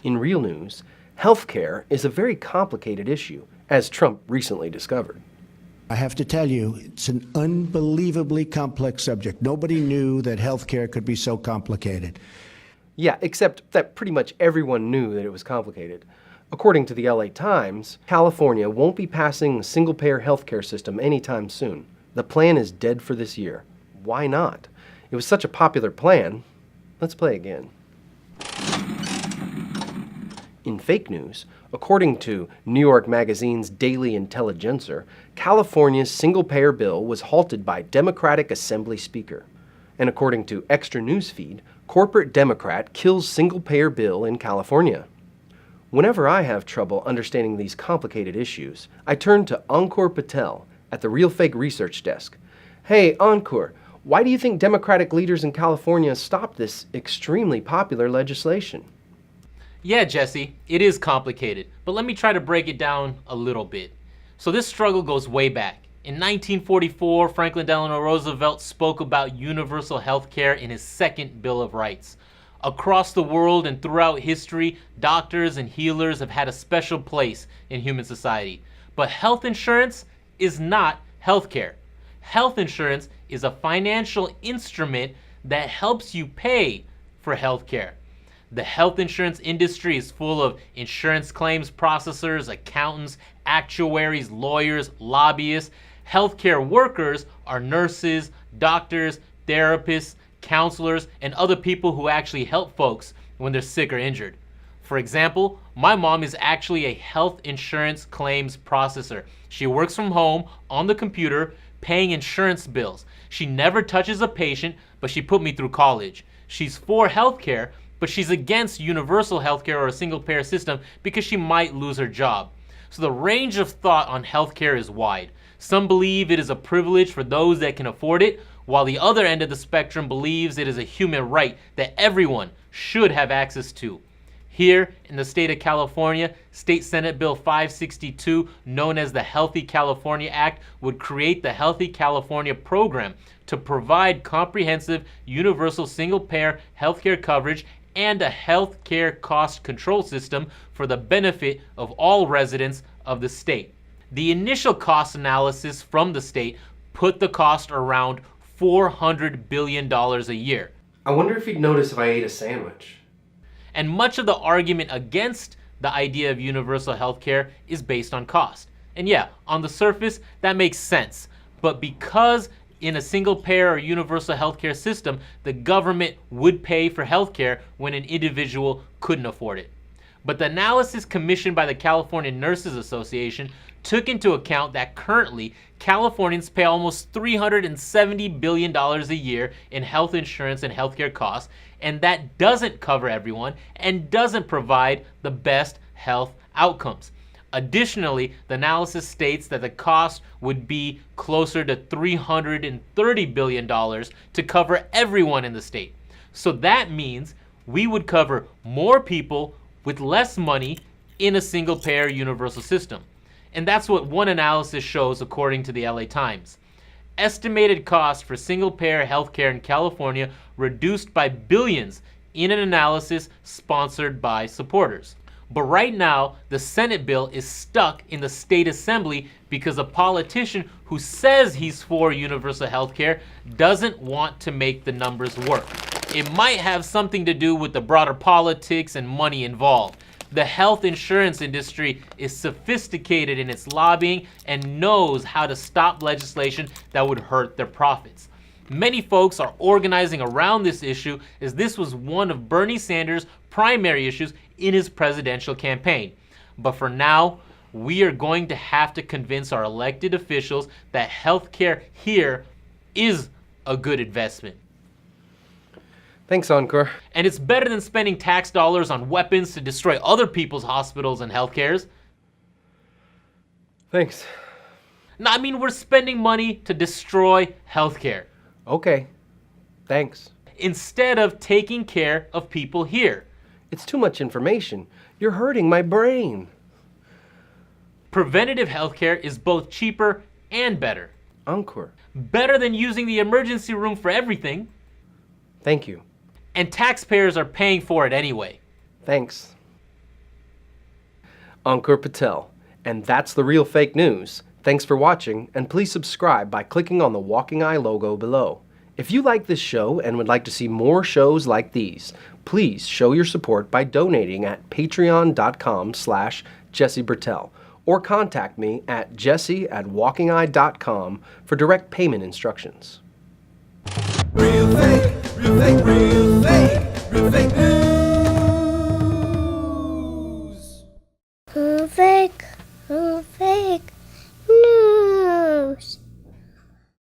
In real news, healthcare is a very complicated issue, as Trump recently discovered. I have to tell you, it's an unbelievably complex subject. Nobody knew that healthcare could be so complicated. Yeah, except that pretty much everyone knew that it was complicated. According to the LA Times, California won't be passing a single-payer healthcare system anytime soon. The plan is dead for this year. Why not? It was such a popular plan. Let's play again. In fake news, according to New York Magazine's Daily Intelligencer, California's single-payer bill was halted by Democratic Assembly Speaker. And according to Extra Newsfeed, corporate Democrat kills single-payer bill in California. Whenever I have trouble understanding these complicated issues, I turn to Ankur Patel at the Real Fake Research Desk. Hey, Ankur, why do you think Democratic leaders in California stopped this extremely popular legislation? Yeah, Jesse, it is complicated, but let me try to break it down a little bit. So this struggle goes way back. In 1944, Franklin Delano Roosevelt spoke about universal health care in his second Bill of Rights. Across the world and throughout history, doctors and healers have had a special place in human society. But health insurance is not healthcare. Health insurance is a financial instrument that helps you pay for healthcare. The health insurance industry is full of insurance claims processors, accountants, actuaries, lawyers, lobbyists. Healthcare workers are nurses, doctors, therapists, counselors, and other people who actually help folks when they're sick or injured. For example, my mom is actually a health insurance claims processor. She works from home on the computer paying insurance bills. She never touches a patient, but she put me through college. She's for healthcare, but she's against universal healthcare or a single-payer system because she might lose her job. So the range of thought on healthcare is wide. Some believe it is a privilege for those that can afford it, while the other end of the spectrum believes it is a human right that everyone should have access to. Here in the state of California, State Senate Bill 562, known as the Healthy California Act, would create the Healthy California Program to provide comprehensive, universal single-payer healthcare coverage and a healthcare cost control system for the benefit of all residents of the state. The initial cost analysis from the state put the cost around $400 billion a year. I wonder if you'd notice if I ate a sandwich. And much of the argument against the idea of universal healthcare is based on cost. And yeah, on the surface, that makes sense. But because in a single-payer or universal healthcare system, the government would pay for healthcare when an individual couldn't afford it. But the analysis commissioned by the California Nurses Association took into account that currently Californians pay almost $370 billion a year in health insurance and healthcare costs, and that doesn't cover everyone and doesn't provide the best health outcomes. Additionally, the analysis states that the cost would be closer to $330 billion to cover everyone in the state. So that means we would cover more people with less money in a single-payer universal system. And that's what one analysis shows according to the LA Times. Estimated cost for single-payer healthcare in California reduced by billions in an analysis sponsored by supporters. But right now, the Senate bill is stuck in the state assembly because a politician who says he's for universal healthcare doesn't want to make the numbers work. It might have something to do with the broader politics and money involved. The health insurance industry is sophisticated in its lobbying and knows how to stop legislation that would hurt their profits. Many folks are organizing around this issue as this was one of Bernie Sanders' primary issues in his presidential campaign. But for now, we are going to have to convince our elected officials that healthcare here is a good investment. Thanks, Ankur. And it's better than spending tax dollars on weapons to destroy other people's hospitals and healthcares. Thanks. No, I mean, we're spending money to destroy healthcare. Okay. Thanks. Instead of taking care of people here. It's too much information. You're hurting my brain. Preventative healthcare is both cheaper and better. Ankur. Better than using the emergency room for everything. Thank you. And taxpayers are paying for it anyway. Thanks. Ankur Patel. And that's the real fake news. Thanks for watching, and please subscribe by clicking on the Walking Eye logo below. If you like this show and would like to see more shows like these, please show your support by donating at patreon.com/Jesse Bertel, or contact me at jesse@walkingeye.com for direct payment instructions. Real fake news.